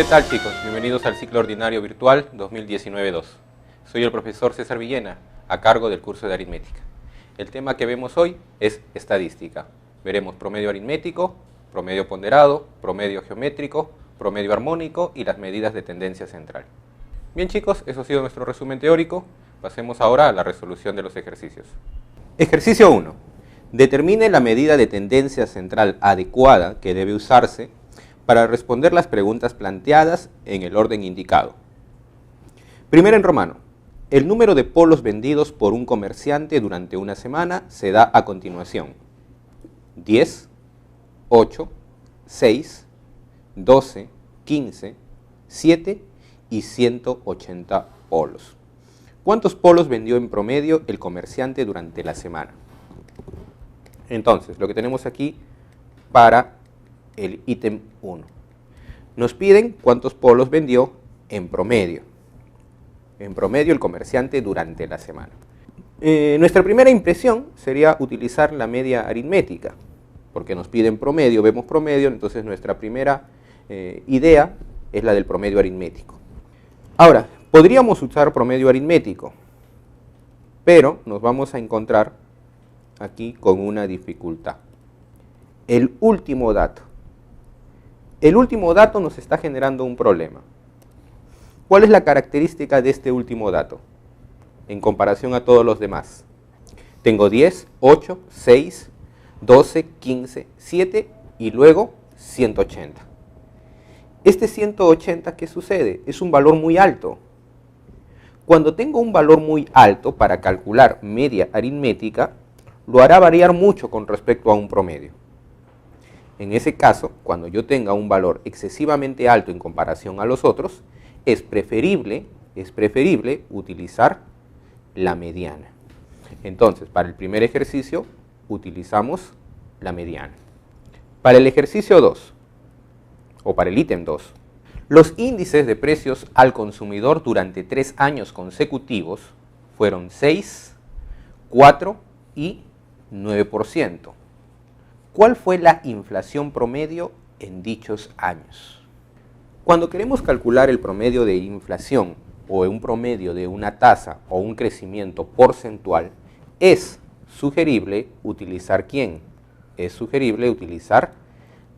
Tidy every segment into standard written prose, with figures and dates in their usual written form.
¿Qué tal, chicos? Bienvenidos al ciclo ordinario virtual 2019-2. Soy el profesor César Villena, a cargo del curso de aritmética. El tema que vemos hoy es estadística. Veremos promedio aritmético, promedio ponderado, promedio geométrico, promedio armónico y las medidas de tendencia central. Bien, chicos, eso ha sido nuestro resumen teórico. Pasemos ahora a la resolución de los ejercicios. Ejercicio 1. Determine la medida de tendencia central adecuada que debe usarse para responder las preguntas planteadas en el orden indicado. Primero en romano. El número de polos vendidos por un comerciante durante una semana se da a continuación. 10, 8, 6, 12, 15, 7 y 180 polos. ¿Cuántos polos vendió en promedio el comerciante durante la semana? Entonces, lo que tenemos aquí para el ítem 1. Nos piden cuántos polos vendió en promedio. En promedio el comerciante durante la semana. Nuestra primera impresión sería utilizar la media aritmética, porque nos piden promedio, vemos promedio, entonces nuestra primera idea es la del promedio aritmético. Ahora, podríamos usar promedio aritmético, pero nos vamos a encontrar aquí con una dificultad. El último dato. El último dato nos está generando un problema. ¿Cuál es la característica de este último dato en comparación a todos los demás? Tengo 10, 8, 6, 12, 15, 7 y luego 180. Este 180, ¿qué sucede? Es un valor muy alto. Cuando tengo un valor muy alto para calcular media aritmética, lo hará variar mucho con respecto a un promedio. En ese caso, cuando yo tenga un valor excesivamente alto en comparación a los otros, es preferible utilizar la mediana. Entonces, para el primer ejercicio, utilizamos la mediana. Para el ejercicio 2, o para el ítem 2, los índices de precios al consumidor durante 3 años consecutivos fueron 6, 4 y 9%. ¿Cuál fue la inflación promedio en dichos años? Cuando queremos calcular el promedio de inflación o un promedio de una tasa o un crecimiento porcentual, es sugerible utilizar ¿quién? Es sugerible utilizar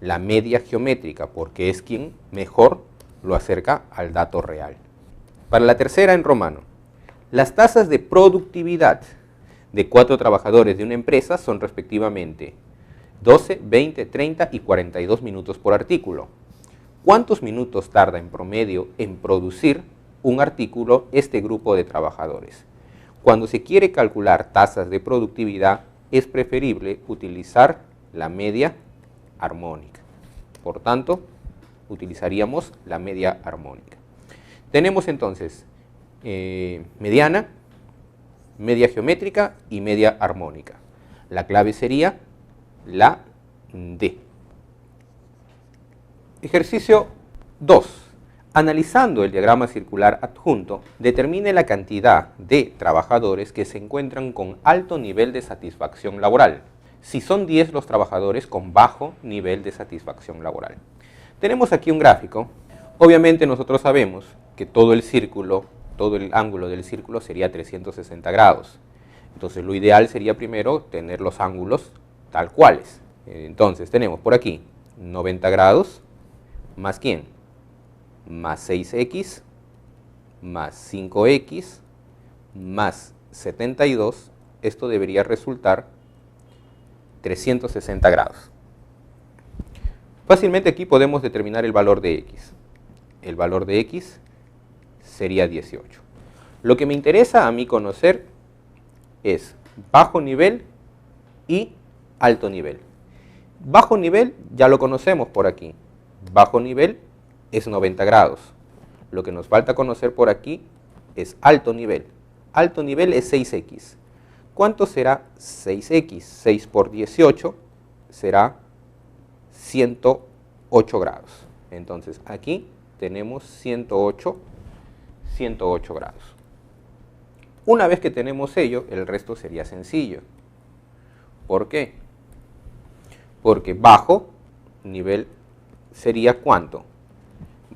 la media geométrica porque es quien mejor lo acerca al dato real. Para la tercera en romano, las tasas de productividad de 4 trabajadores de una empresa son respectivamente 12, 20, 30 y 42 minutos por artículo. ¿Cuántos minutos tarda en promedio en producir un artículo este grupo de trabajadores? Cuando se quiere calcular tasas de productividad, es preferible utilizar la media armónica. Por tanto, utilizaríamos la media armónica. Tenemos entonces mediana, media geométrica y media armónica. La clave sería la D. Ejercicio 2. Analizando el diagrama circular adjunto, determine la cantidad de trabajadores que se encuentran con alto nivel de satisfacción laboral. Si son 10 los trabajadores con bajo nivel de satisfacción laboral. Tenemos aquí un gráfico. Obviamente nosotros sabemos que todo el círculo, todo el ángulo del círculo sería 360 grados. Entonces lo ideal sería primero tener los ángulos tal cuales. Entonces tenemos por aquí 90 grados más ¿quién? Más 6x más 5x más 72. Esto debería resultar 360 grados. Fácilmente aquí podemos determinar el valor de x. El valor de x sería 18. Lo que me interesa a mí conocer es bajo nivel y alto nivel. Bajo nivel ya lo conocemos por aquí. Bajo nivel es 90 grados. Lo que nos falta conocer por aquí es alto nivel. Alto nivel es 6x. ¿Cuánto será 6x? 6 por 18 será 108 grados. Entonces aquí tenemos 108 grados. Una vez que tenemos ello, el resto sería sencillo. ¿Por qué? Porque bajo nivel sería ¿cuánto?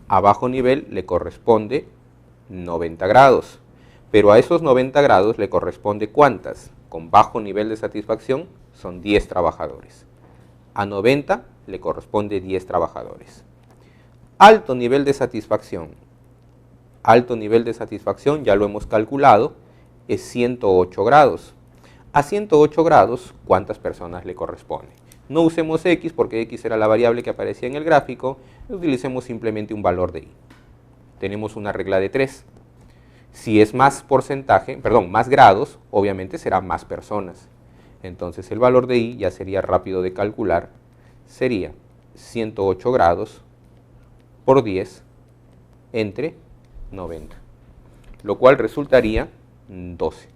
A bajo nivel le corresponde 90 grados, pero a esos 90 grados le corresponde ¿cuántas? Con bajo nivel de satisfacción son 10 trabajadores. A 90 le corresponde 10 trabajadores. Alto nivel de satisfacción. Alto nivel de satisfacción, ya lo hemos calculado, es 108 grados. A 108 grados, ¿cuántas personas le corresponde? No usemos X porque X era la variable que aparecía en el gráfico, utilicemos simplemente un valor de Y. Tenemos una regla de 3. Si es más más grados, obviamente será más personas. Entonces el valor de Y ya sería rápido de calcular, sería 108 grados por 10 entre 90, lo cual resultaría 12.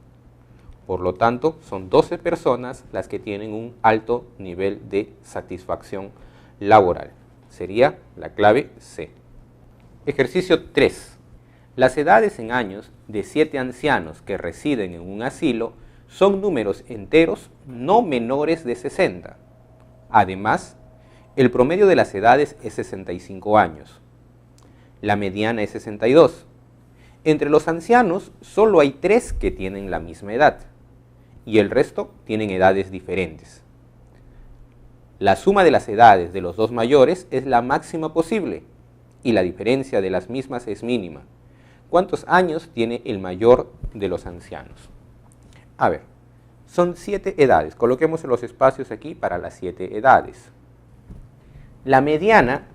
Por lo tanto, son 12 personas las que tienen un alto nivel de satisfacción laboral. Sería la clave C. Ejercicio 3. Las edades en años de 7 ancianos que residen en un asilo son números enteros no menores de 60. Además, el promedio de las edades es 65 años. La mediana es 62. Entre los ancianos solo hay 3 que tienen la misma edad y el resto tienen edades diferentes. La suma de las edades de los dos mayores es la máxima posible y la diferencia de las mismas es mínima. ¿Cuántos años tiene el mayor de los ancianos? A ver, son 7 edades. Coloquemos los espacios aquí para las 7 edades. La mediana,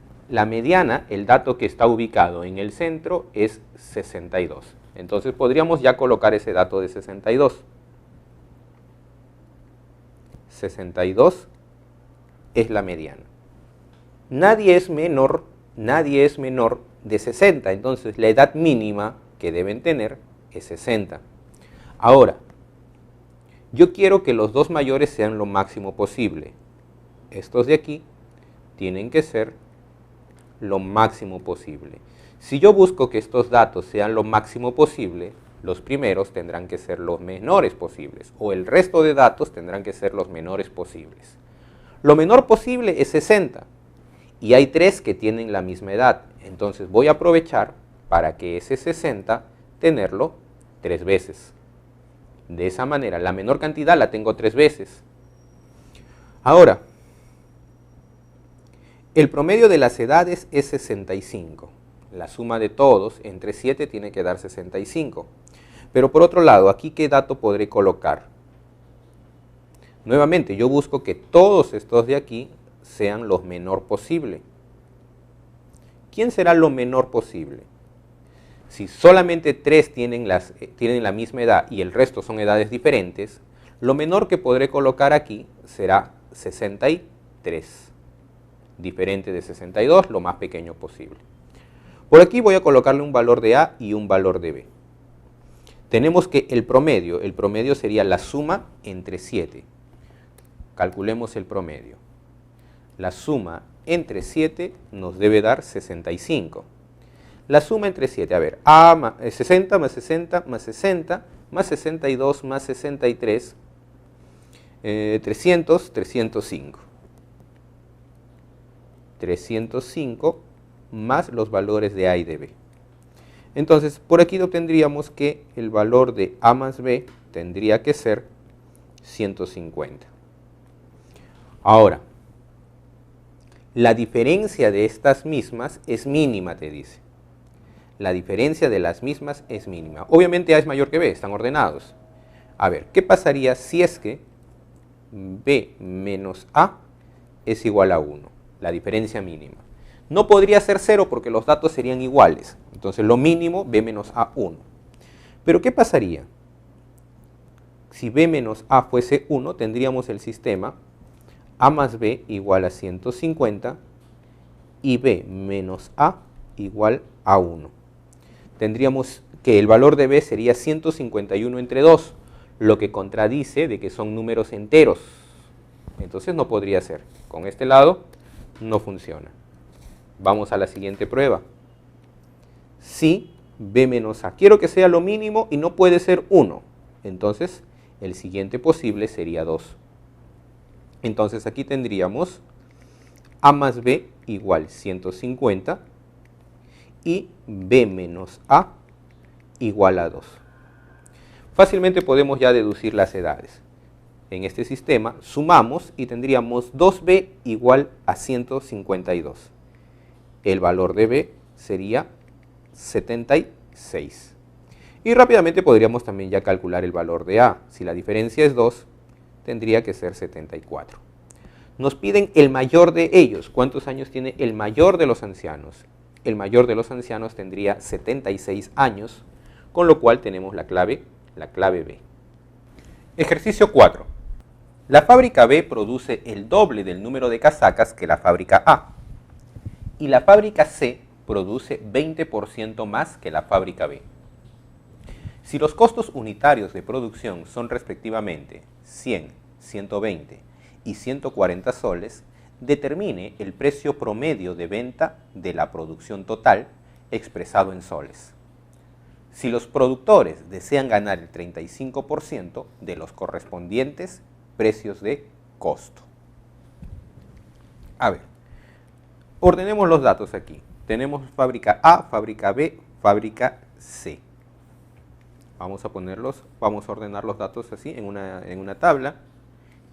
el dato que está ubicado en el centro es 62. Entonces podríamos ya colocar ese dato de 62. 62 es la mediana. Nadie es menor de 60, entonces la edad mínima que deben tener es 60. Ahora, yo quiero que los dos mayores sean lo máximo posible. Estos de aquí tienen que ser lo máximo posible. Si yo busco que estos datos sean lo máximo posible, los primeros tendrán que ser los menores posibles, o el resto de datos tendrán que ser los menores posibles. Lo menor posible es 60, y hay 3 que tienen la misma edad, entonces voy a aprovechar para que ese 60 tenerlo 3 veces. De esa manera, la menor cantidad la tengo 3 veces. Ahora, el promedio de las edades es 65. La suma de todos entre 7 tiene que dar 65. Pero por otro lado, aquí ¿qué dato podré colocar? Nuevamente, yo busco que todos estos de aquí sean lo menor posible. ¿Quién será lo menor posible? Si solamente 3 tienen la misma edad y el resto son edades diferentes, lo menor que podré colocar aquí será 63. Diferente de 62, lo más pequeño posible. Por aquí voy a colocarle un valor de A y un valor de B. Tenemos que el promedio sería la suma entre 7. Calculemos el promedio. La suma entre 7 nos debe dar 65. La suma entre 7, a ver, 60 más 60 más 60 más 62 más 63, 305. 305 más los valores de A y de B. Entonces, por aquí obtendríamos que el valor de A más B tendría que ser 150. Ahora, la diferencia de estas mismas es mínima, te dice. La diferencia de las mismas es mínima. Obviamente A es mayor que B, están ordenados. A ver, ¿qué pasaría si es que B menos A es igual a 1? La diferencia mínima. No podría ser 0 porque los datos serían iguales. Entonces lo mínimo, B menos A, 1. Pero ¿qué pasaría? Si B menos A fuese 1, tendríamos el sistema A más B igual a 150 y B menos A igual a 1. Tendríamos que el valor de B sería 151 entre 2, lo que contradice de que son números enteros. Entonces no podría ser. Con este lado no funciona. Vamos a la siguiente prueba. Si B menos A, quiero que sea lo mínimo y no puede ser 1. Entonces el siguiente posible sería 2. Entonces aquí tendríamos A más B igual 150 y B menos A igual a 2. Fácilmente podemos ya deducir las edades. En este sistema sumamos y tendríamos 2B igual a 152. El valor de B sería 76. Y rápidamente podríamos también ya calcular el valor de A. Si la diferencia es 2, tendría que ser 74. Nos piden el mayor de ellos. ¿Cuántos años tiene el mayor de los ancianos? El mayor de los ancianos tendría 76 años, con lo cual tenemos la clave B. Ejercicio 4. La fábrica B produce el doble del número de casacas que la fábrica A. Y la fábrica C produce 20% más que la fábrica B. Si los costos unitarios de producción son respectivamente 100, 120 y 140 soles, determine el precio promedio de venta de la producción total expresado en soles. Si los productores desean ganar el 35% de los correspondientes precios de costo. A ver, ordenemos los datos aquí. Tenemos fábrica A, fábrica B, fábrica C. Vamos a ordenar los datos así en una tabla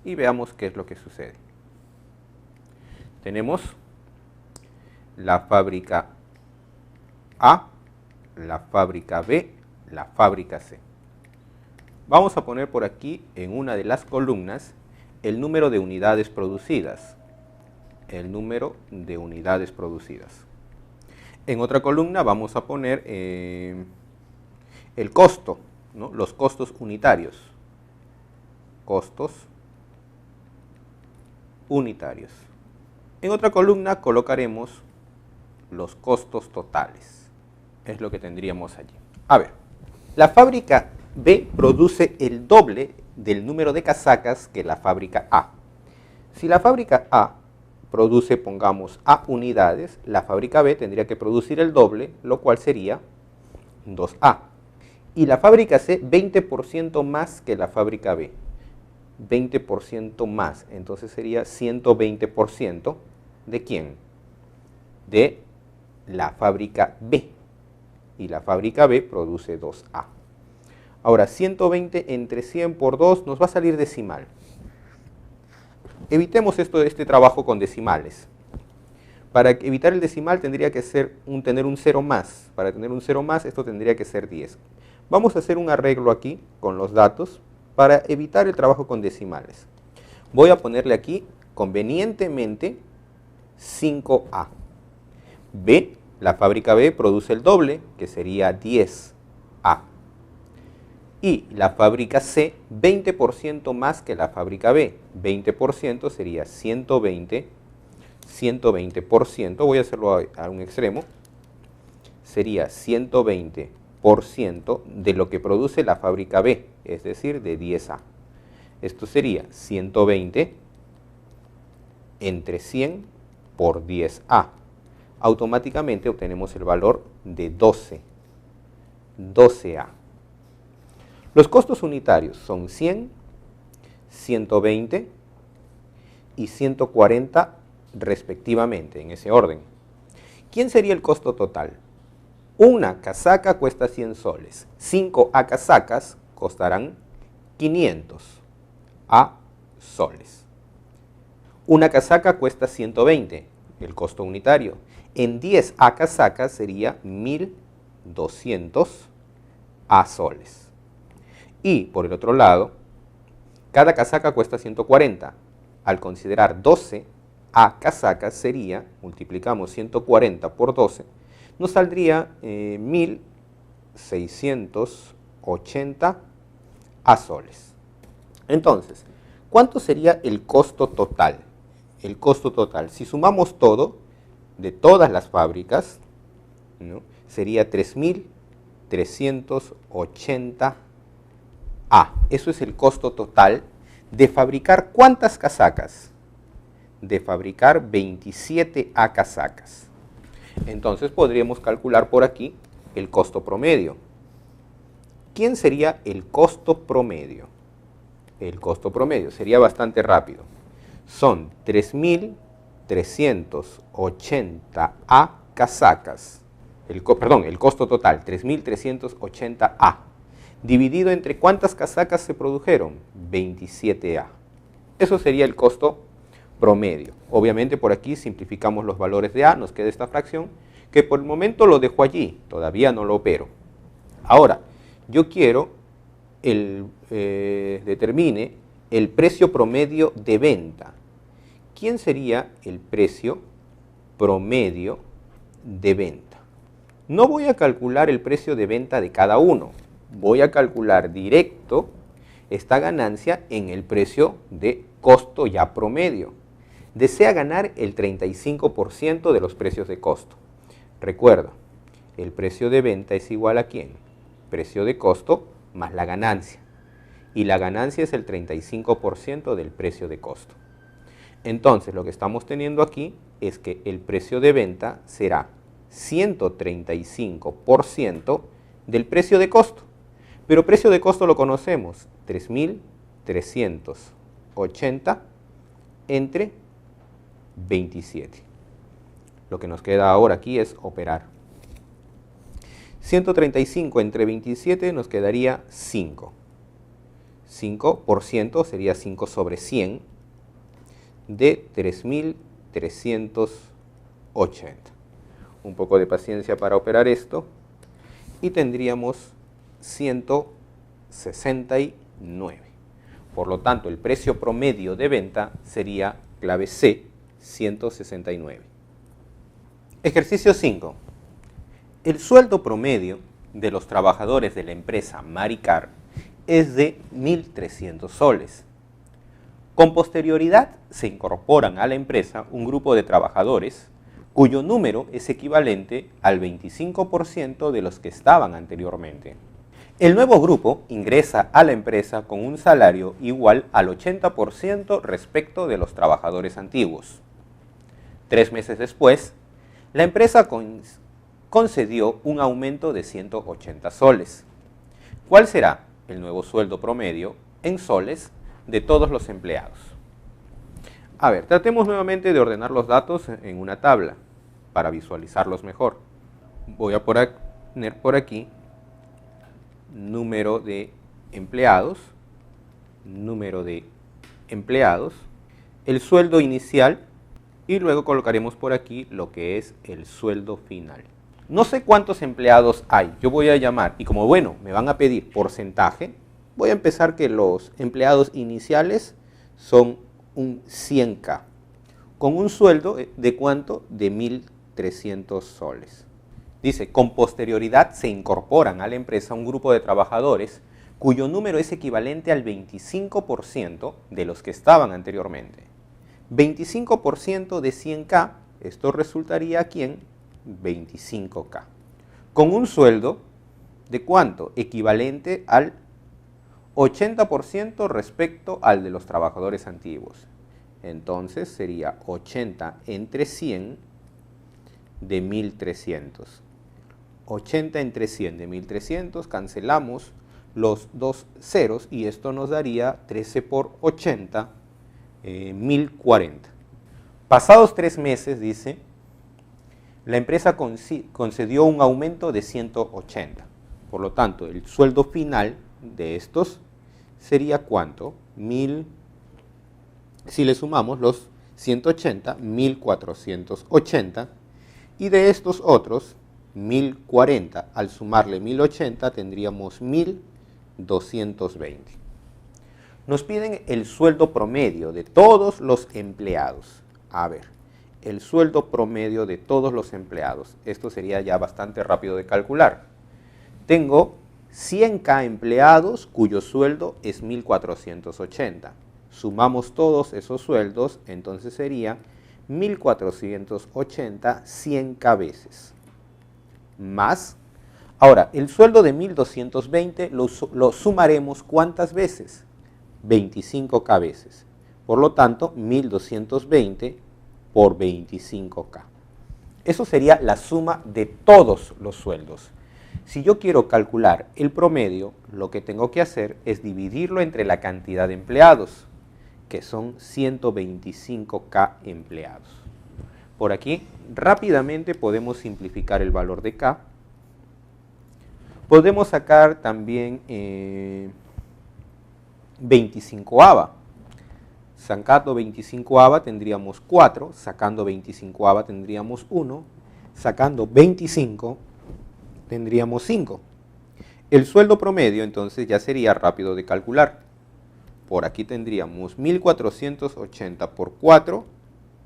y veamos qué es lo que sucede. Tenemos la fábrica A, la fábrica B, la fábrica C. Vamos a poner por aquí en una de las columnas el número de unidades producidas. El número de unidades producidas. En otra columna vamos a poner el costo, ¿no? Los costos unitarios. Costos unitarios. En otra columna colocaremos los costos totales. Es lo que tendríamos allí. A ver, la fábrica B produce el doble del número de casacas que la fábrica A. Si la fábrica A produce, pongamos, A unidades, la fábrica B tendría que producir el doble, lo cual sería 2A. Y la fábrica C 20% más que la fábrica B. 20% más, entonces sería 120%. ¿De quién? De la fábrica B. Y la fábrica B produce 2A. Ahora, 120 entre 100 por 2 nos va a salir decimal. Evitemos este trabajo con decimales. Para evitar el decimal tendría que tener un 0 más. Para tener un 0 más, esto tendría que ser 10. Vamos a hacer un arreglo aquí con los datos para evitar el trabajo con decimales. Voy a ponerle aquí, convenientemente, 5A. B, la fábrica B produce el doble, que sería 10A. Y la fábrica C, 20% más que la fábrica B. 20% sería 120%. Voy a hacerlo a un extremo. Sería 120% de lo que produce la fábrica B, es decir, de 10A. Esto sería 120 entre 100 por 10A. Automáticamente obtenemos el valor de 12A. Los costos unitarios son 100, 120 y 140 respectivamente, en ese orden. ¿Quién sería el costo total? Una casaca cuesta 100 soles. 5 A casacas costarán 500 A soles. Una casaca cuesta 120, el costo unitario. En 10 A casacas sería 1200 A soles. Y por el otro lado, cada casaca cuesta 140. Al considerar 12 A casacas sería, multiplicamos 140 por 12, nos saldría 1680 A soles. Entonces, ¿cuánto sería el costo total? El costo total, si sumamos todo, de todas las fábricas, ¿no?, sería 3380 A. Eso es el costo total de fabricar ¿cuántas casacas? De fabricar 27 A casacas. Entonces podríamos calcular por aquí el costo promedio. ¿Quién sería el costo promedio? El costo promedio sería bastante rápido. Son 3380 A casacas el costo total, 3.380A, dividido entre ¿cuántas casacas se produjeron? 27A. Eso sería el costo promedio. Obviamente por aquí simplificamos los valores de A, nos queda esta fracción, que por el momento lo dejo allí, todavía no lo opero. Ahora, yo quiero determine el precio promedio de venta. ¿Quién sería el precio promedio de venta? No voy a calcular el precio de venta de cada uno, voy a calcular directo esta ganancia en el precio de costo ya promedio. Desea ganar el 35% de los precios de costo. Recuerda, el precio de venta es igual a ¿quién? Precio de costo más la ganancia. Y la ganancia es el 35% del precio de costo. Entonces, lo que estamos teniendo aquí es que el precio de venta será 135% del precio de costo. Pero precio de costo lo conocemos, 3.380 entre 27. Lo que nos queda ahora aquí es operar. 135 entre 27 nos quedaría 5. 5% sería 5 sobre 100 de 3.380. Un poco de paciencia para operar esto y tendríamos 169. Por lo tanto, el precio promedio de venta sería clave C, 169. Ejercicio 5. El sueldo promedio de los trabajadores de la empresa Maricar es de 1.300 soles. Con posterioridad se incorporan a la empresa un grupo de trabajadores cuyo número es equivalente al 25% de los que estaban anteriormente. El nuevo grupo ingresa a la empresa con un salario igual al 80% respecto de los trabajadores antiguos. 3 meses después, la empresa concedió un aumento de 180 soles. ¿Cuál será el nuevo sueldo promedio en soles de todos los empleados? A ver, tratemos nuevamente de ordenar los datos en una tabla para visualizarlos mejor. Voy a poner por aquí número de empleados, el sueldo inicial y luego colocaremos por aquí lo que es el sueldo final. No sé cuántos empleados hay, yo voy a llamar y como bueno, me van a pedir porcentaje, voy a empezar que los empleados iniciales son un 100K, con un sueldo de ¿cuánto? De 1.300 soles. Dice, con posterioridad se incorporan a la empresa un grupo de trabajadores cuyo número es equivalente al 25% de los que estaban anteriormente. 25% de 100K, esto resultaría aquí en 25K. Con un sueldo de ¿cuánto? Equivalente al 80% respecto al de los trabajadores antiguos. Entonces sería 80 entre 100 de 1.300. 80 entre 100 de 1.300, cancelamos los dos ceros y esto nos daría 13 por 80, 1.040. Pasados 3 meses, dice, la empresa concedió un aumento de 180. Por lo tanto, el sueldo final de estos sería ¿cuánto? 1.000, si le sumamos los 180, 1.480, y de estos otros, 1.040, al sumarle 1.080 tendríamos 1.220. Nos piden el sueldo promedio de todos los empleados. A ver, el sueldo promedio de todos los empleados. Esto sería ya bastante rápido de calcular. Tengo 100K empleados cuyo sueldo es 1.480. Sumamos todos esos sueldos, entonces sería 1.480 100K veces. Más, ahora, el sueldo de 1.220 lo sumaremos ¿cuántas veces? 25K veces. Por lo tanto, 1.220 por 25K. Eso sería la suma de todos los sueldos. Si yo quiero calcular el promedio, lo que tengo que hacer es dividirlo entre la cantidad de empleados, que son 125K empleados. Por aquí rápidamente podemos simplificar el valor de K. Podemos sacar también 25ava. Sacando 25ava tendríamos 4, sacando 25ava tendríamos 1, sacando 25 tendríamos 5. El sueldo promedio entonces ya sería rápido de calcular. Por aquí tendríamos 1480 por 4,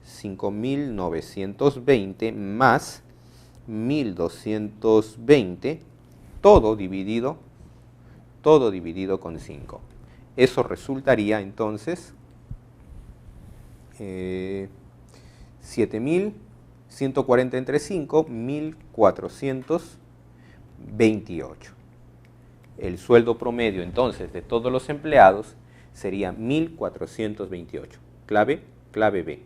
5920 más 1220, todo dividido con 5. Eso resultaría entonces 7.140 entre 5, 1.428. El sueldo promedio entonces de todos los empleados sería 1.428. Clave B.